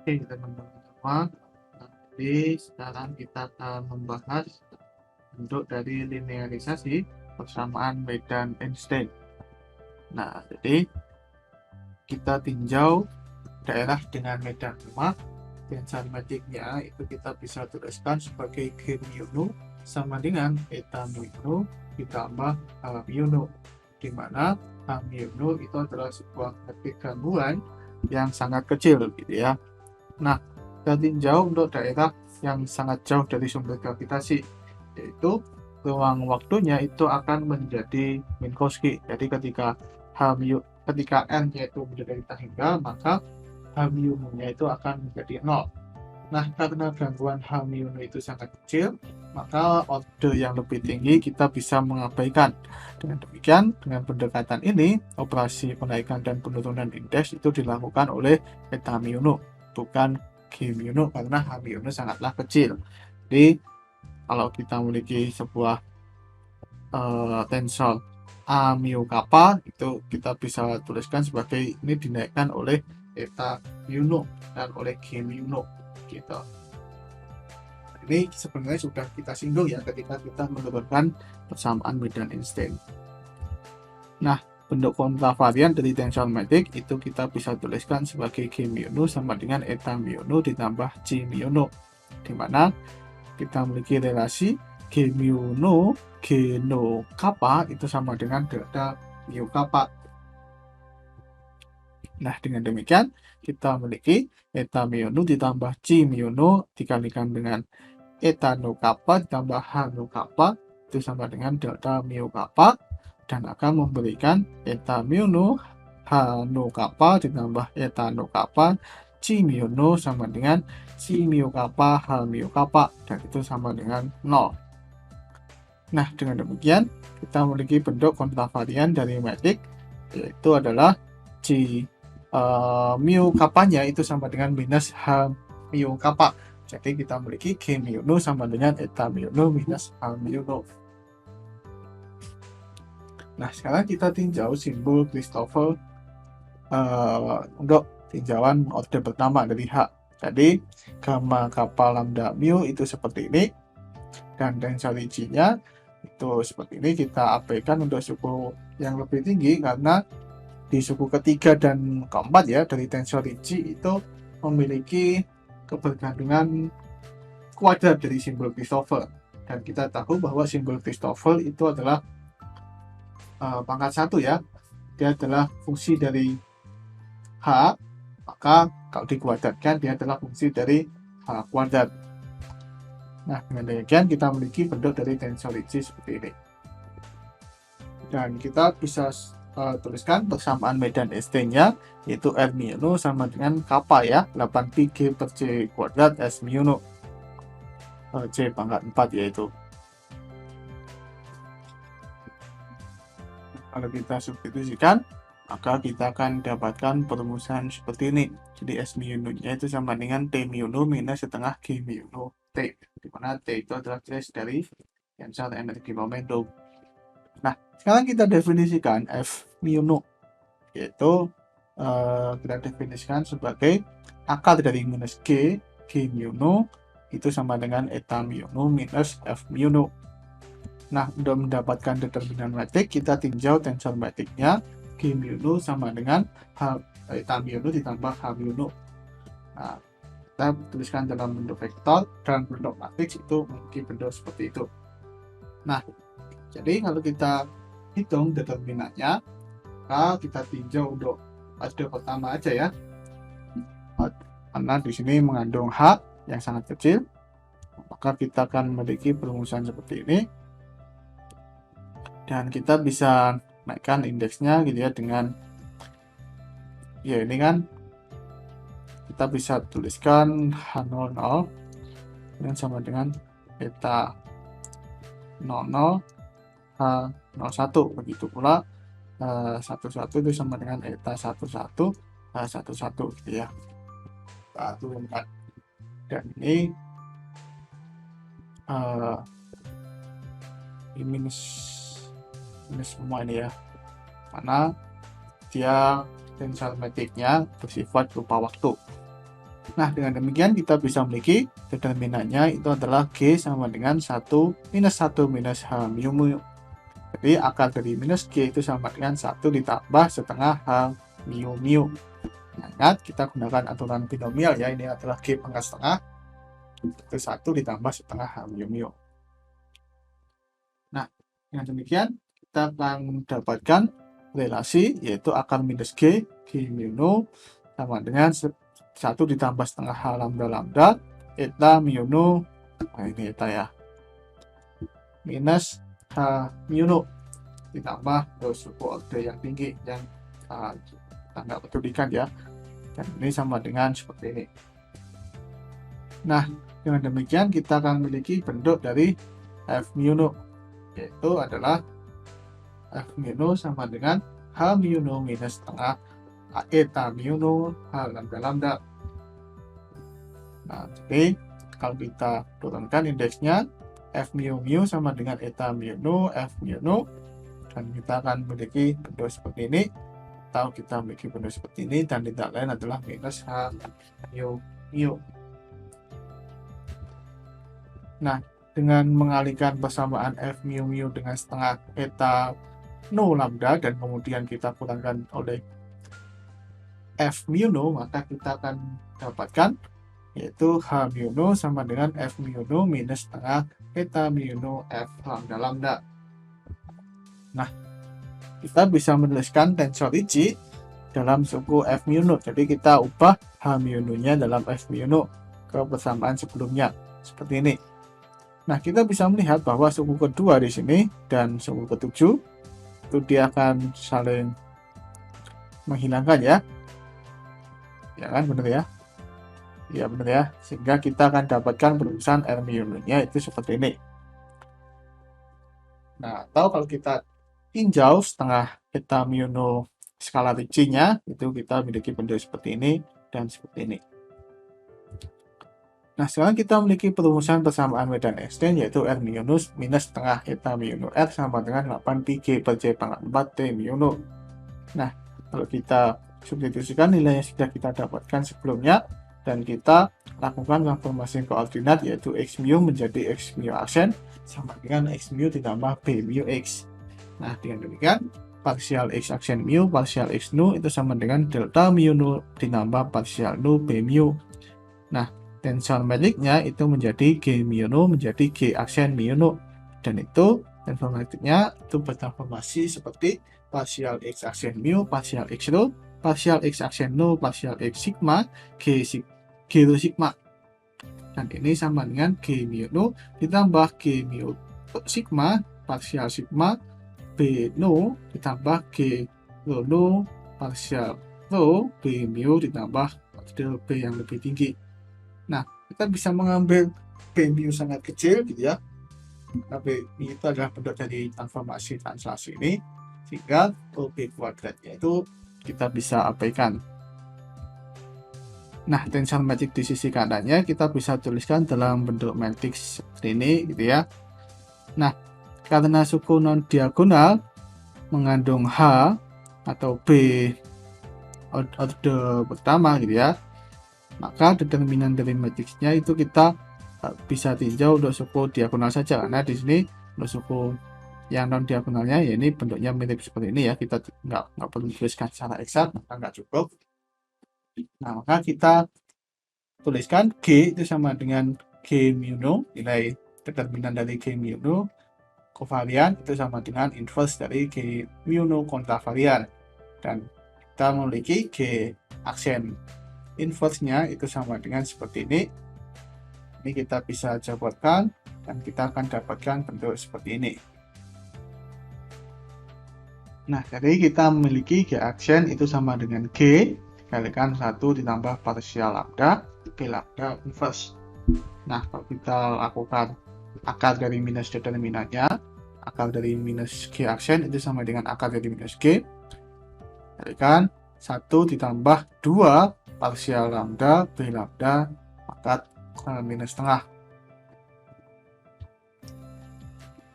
Oke, teman-teman semua. Nah, jadi sekarang kita akan membahas bentuk dari linearisasi persamaan medan Einstein. Nah, jadi kita tinjau daerah dengan medan lemah, tensor magicnya itu kita bisa tuliskan sebagai G mu nu sama dengan eta mu nu ditambah H mu nu, di mana H mu nu itu adalah sebuah grafik gangguan yang sangat kecil gitu ya. Nah, kita tinjau untuk daerah yang sangat jauh dari sumber gravitasi, yaitu ruang waktunya itu akan menjadi Minkowski. Jadi ketika n yaitu menjadi tak hingga, maka H mu nya itu akan menjadi 0. Nah, karena gangguan H mu itu sangat kecil, maka order yang lebih tinggi kita bisa mengabaikan. Dengan demikian, dengan pendekatan ini, operasi penaikan dan penurunan indeks itu dilakukan oleh eta mu, bukan G mu, karena H mu sangatlah kecil. Jadi, kalau kita memiliki sebuah tensor A mu kappa, itu kita bisa tuliskan sebagai ini dinaikkan oleh eta mu dan oleh G mu gitu. Ini sebenarnya sudah kita singgung ya ketika kita menurunkan persamaan medan Einstein. Nah, bentuk kontravarian dari tensor metrik itu kita bisa tuliskan sebagai G mu nu sama dengan eta mu nu ditambah G mu nu, di mana kita memiliki relasi G mu nu G nu kappa itu sama dengan delta mu kappa. Nah, dengan demikian kita memiliki eta mu nu ditambah G mu nu dikalikan dengan eta nu kappa ditambah H nu kappa itu sama dengan delta mu kappa, dan akan memberikan eta mu nu H nu kappa ditambah eta nu kappa G mu nu sama dengan C mu kappa H mu kappa, dan itu sama dengan 0. Nah, dengan demikian kita memiliki bentuk kontravarian dari metrik, yaitu adalah G mu kapanya itu sama dengan minus H mu kappa. Jadi kita memiliki G mu nu sama dengan eta mu nu minus H mu nu. Nah, sekarang kita tinjau simbol Christoffel untuk tinjauan order pertama dari H. Jadi gamma kappa lambda mu itu seperti ini, dan densitasnya itu seperti ini. Kita abaikan untuk suku yang lebih tinggi karena di suku ketiga dan keempat ya dari tensor Ricci itu memiliki kebergantungan kuadrat dari simbol Christoffel, dan kita tahu bahwa simbol Christoffel itu adalah pangkat 1 ya, dia adalah fungsi dari H, maka kalau dikuadratkan dia adalah fungsi dari H kuadrat. Nah, dengan demikian kita memiliki bentuk dari tensor Ricci seperti ini, dan kita bisa tuliskan persamaan medan Einstein-nya, yaitu R mu nu sama dengan kappa ya, 8pi G per C kuadrat S mu nu C pangkat 4 yaitu. Kalau kita substitusikan, maka kita akan dapatkan perumusan seperti ini. Jadi S mu nu-nya itu sama dengan T mu nu minus setengah G mu nu T, di mana T itu adalah trace dari tensor energi momentum. Nah, sekarang kita definisikan F mu nu, yaitu kita definisikan sebagai akar dari minus G mu nu itu sama dengan eta mu nu minus F mu nu. Nah, untuk mendapatkan determinan metrik, kita tinjau tensor metriknya. G mu nu sama dengan eta mu nu ditambah H mu nu. Nah, kita tuliskan dalam bentuk vektor, dan bentuk matriks itu memiliki bentuk seperti itu. Nah, jadi kalau kita hitung determinannya, maka kita tinjau untuk order pertama aja ya, karena di sini mengandung H yang sangat kecil, maka kita akan memiliki perumusan seperti ini, dan kita bisa naikkan indeksnya gitu ya, dengan ya ini kan kita bisa tuliskan H00 dan sama dengan eta 00 H01, begitu pula 11 itu sama dengan eta 11 H11 gitu ya. Kita turunkan, dan ini minus semua ini ya, karena dia tensor metriknya bersifat berupa waktu. Nah, dengan demikian kita bisa memiliki determinannya itu adalah G sama dengan 1 minus H mu. Jadi akar dari minus G itu sama dengan 1 ditambah setengah H mu. Nah, ingat kita gunakan aturan binomial ya, ini adalah G pangkat setengah, itu 1 ditambah setengah H mu. Nah, dengan demikian kita akan dapatkan relasi yaitu akar minus G mu sama dengan 1 ditambah setengah H lambda eta mu, nah ini eta ya, minus H mu ditambah suku orde yang tinggi yang tanda pedulikan ya, dan ini sama dengan seperti ini. Nah, dengan demikian kita akan memiliki bentuk dari F mu, yaitu adalah F mu sama dengan H mu minus setengah eta mu H lambda. Nah, jadi kalau kita turunkan indeksnya, F mu sama dengan eta mu F mu, dan kita akan memiliki bentuk seperti ini, atau kita memiliki bentuk seperti ini, dan tidak lain adalah minus H mu. Nah, dengan mengalihkan persamaan F mu dengan setengah eta nu lambda, dan kemudian kita kurangkan oleh F mu, maka kita akan dapatkan yaitu H mu sama dengan F mu minus setengah eta mu F lambda. Nah, kita bisa menuliskan tensor Ricci dalam suku F mu. Jadi kita ubah H mu-nya dalam F mu ke persamaan sebelumnya seperti ini. Nah, kita bisa melihat bahwa suku kedua di sini dan suku ketujuh itu dia akan saling menghilangkan ya. Ya kan, benar ya? Ya benar ya. Sehingga kita akan dapatkan perubahan R mu-nya itu seperti ini. Nah, atau kalau kita tinjau setengah eta mu skala Ricci-nya, itu kita memiliki bentuk seperti ini dan seperti ini. Nah, sekarang kita memiliki perumusan persamaan medan extend yaitu R minus setengah eta mu R sama dengan 8 pi G per J pangkat 4 T mu. Nah, kalau kita substitusikan nilai yang sudah kita dapatkan sebelumnya dan kita lakukan transformasi koordinat yaitu x mu menjadi x mu aksen sama dengan x mu ditambah b mu x. Nah, dengan demikian parsial x aksen mu parsial x nu itu sama dengan delta mu nu ditambah parsial nu b mu. Nah, tensor metriknya itu menjadi G mu nu menjadi G aksen mu nu, dan itu tensor metriknya itu bertransformasi seperti parsial x aksen mu parsial x rho parsial x aksen nu parsial x sigma G rho sigma, dan ini sama dengan G mu nu ditambah G mu sigma parsial sigma B nu ditambah G rho nu parsial rho B mu ditambah del B yang lebih tinggi. Nah, kita bisa mengambil B mu sangat kecil gitu ya. B itu adalah bentuk dari transformasi translasi ini, sehingga B kuadratnya itu kita bisa abaikan. Nah, tensor metrik di sisi kanannya kita bisa tuliskan dalam bentuk matriks seperti ini gitu ya. Nah, karena suku non diagonal mengandung H atau B orde pertama gitu ya, maka determinan dari matriksnya itu kita bisa tinjau untuk suku diagonal saja, karena di sini untuk suku yang non diagonalnya ya ini bentuknya mirip seperti ini ya, kita nggak perlu tuliskan secara eksak, maka nggak cukup. Nah, maka kita tuliskan G itu sama dengan G mu nu, nilai determinan dari G mu nu kovarian itu sama dengan inverse dari G mu nu kontravarian, dan kita memiliki G aksen inverse-nya itu sama dengan seperti ini. Ini kita bisa jabarkan dan kita akan dapatkan bentuk seperti ini. Nah, jadi kita memiliki G aksen itu sama dengan G dikalikan 1 ditambah parsial lambda B lambda inverse. Nah, kalau kita lakukan akar dari minus determinannya, akar dari minus G aksen itu sama dengan akar dari minus G dikalikan 1 ditambah 2 parsial lambda B lambda pangkat minus setengah.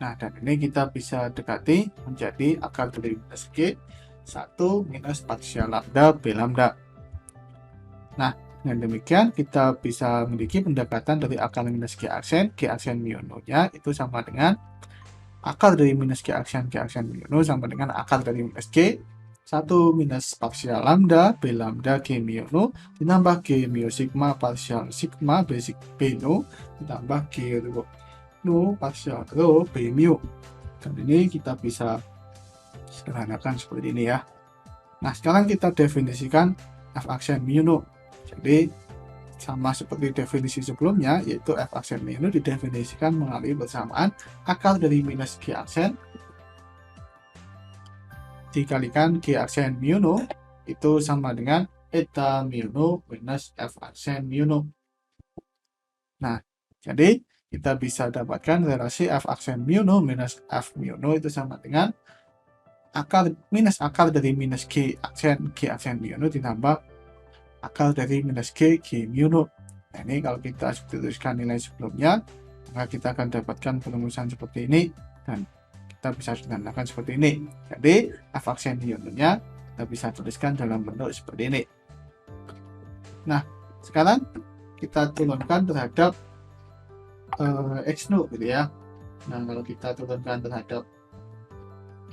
Nah, dan ini kita bisa dekati menjadi akar dari minus G 1 minus parsial lambda B lambda. Nah, Dengan demikian, kita bisa memiliki pendekatan dari akar minus G aksen mu no-nya itu sama dengan akar dari minus G aksen mu no sama dengan akar dari minus G 1 minus parsial lambda B lambda G mu no ditambah G mu sigma parsial sigma basic B no ditambah G rho no parsial rho B mu. Dan ini kita bisa sederhanakan seperti ini ya. Nah, sekarang kita definisikan F aksen mu no. Jadi, sama seperti definisi sebelumnya, yaitu F aksen mu no didefinisikan melalui persamaan akar dari minus G aksen dikalikan G aksen mu no itu sama dengan eta mu no minus F aksen mu no. Nah, jadi kita bisa dapatkan relasi F aksen mu no minus F mu no itu sama dengan akar dari minus G aksen mu no ditambah akar dari minus G mu no. Nah, ini kalau kita substitusikan nilai sebelumnya, maka kita akan dapatkan perumusan seperti ini, dan kita bisa sederhanakan seperti ini. Jadi, F aksen mu no-nya kita bisa tuliskan dalam bentuk seperti ini. Nah, sekarang kita turunkan terhadap X no, gitu ya. Nah, kalau kita turunkan terhadap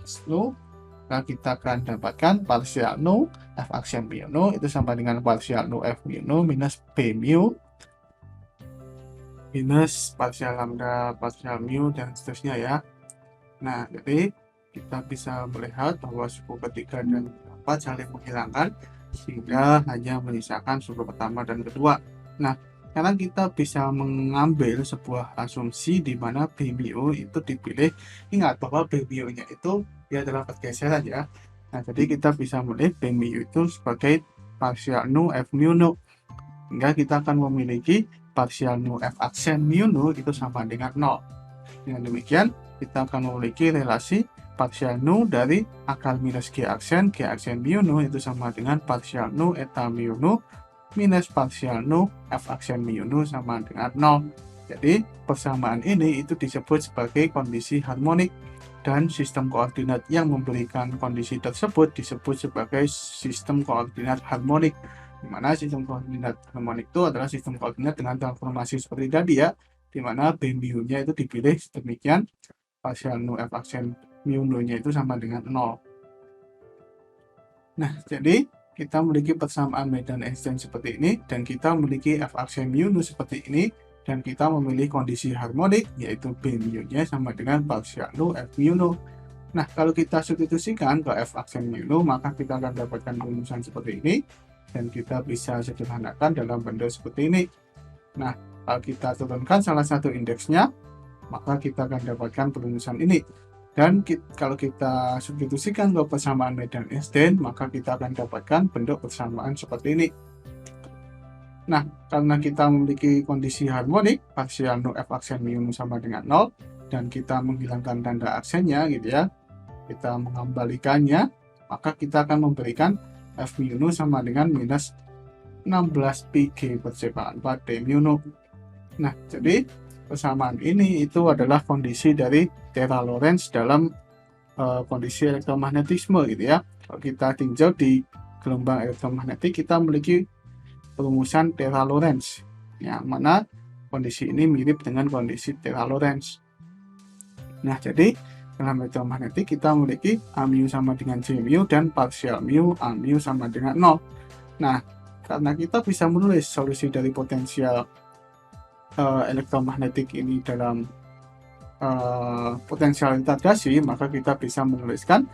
X no, maka kita akan dapatkan parsial no F aksen mu no itu sama dengan parsial no F mu no minus B mu minus parsial lambda parsial mu dan seterusnya ya. Nah, jadi kita bisa melihat bahwa suku ketiga dan keempat saling menghilangkan sehingga hanya menyisakan suku pertama dan kedua. Nah, sekarang kita bisa mengambil sebuah asumsi di mana B mu itu dipilih. Ingat bahwa B mu nya itu dia adalah pergeseran ya. Nah, jadi kita bisa memilih B mu itu sebagai parsial no F mu no. Hingga kita akan memiliki parsial no F aksen mu no itu sama dengan 0. Dengan demikian, kita akan memiliki relasi parsial no dari akar minus G aksen mu no itu sama dengan parsial no eta mu no minus parsial no F aksen mu no sama dengan 0. Jadi, persamaan ini itu disebut sebagai kondisi harmonik, dan sistem koordinat yang memberikan kondisi tersebut disebut sebagai sistem koordinat harmonik, di mana sistem koordinat harmonik itu adalah sistem koordinat dengan transformasi seperti tadi ya, di mana B mu nya itu dipilih sedemikian, parsial no F aksen mu no nya itu sama dengan 0. Nah, jadi kita memiliki persamaan medan Einstein seperti ini, dan kita memiliki F aksen mu no seperti ini, dan kita memilih kondisi harmonik, yaitu B mu nya sama dengan parsial no F mu no. Nah, kalau kita substitusikan ke F aksen mu no, maka kita akan dapatkan rumusan seperti ini, dan kita bisa sederhanakan dalam bentuk seperti ini. Nah, kalau kita turunkan salah satu indeksnya, maka kita akan dapatkan perumusan ini. Dan kalau kita substitusikan ke persamaan medan Einstein, maka kita akan dapatkan bentuk persamaan seperti ini. Nah, karena kita memiliki kondisi harmonik, parsial no F aksen mu no sama dengan 0, dan kita menghilangkan tanda aksennya gitu ya, kita mengembalikannya, maka kita akan memberikan F mu no sama dengan minus 16 pi G per C pangkat 4 D mu no. Nah, jadi persamaan ini itu adalah kondisi dari Taylor-Lorentz dalam kondisi elektromagnetisme gitu ya. Kalau kita tinjau di gelombang elektromagnetik, kita memiliki perumusan Taylor-Lorentz, yang mana kondisi ini mirip dengan kondisi Taylor-Lorentz. Nah, jadi dalam elektromagnetik kita memiliki A mu sama dengan J mu dan parsial mu A mu sama dengan 0. Nah, karena kita bisa menulis solusi dari potensial elektromagnetik ini dalam potensial retardasi, maka kita bisa menuliskan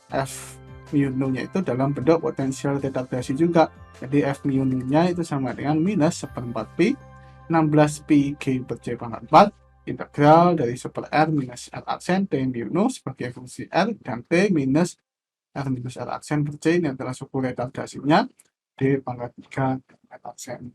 F mu no-nya itu dalam bentuk potensial retardasi juga. Jadi F mu no-nya itu sama dengan minus 1/4 pi 16 pi G per C pangkat 4 integral dari 1 R minus R aksen T mu no sebagai fungsi R, dan T minus R minus R aksen per C ini adalah suku retardasinya D pangkat 3 R aksen.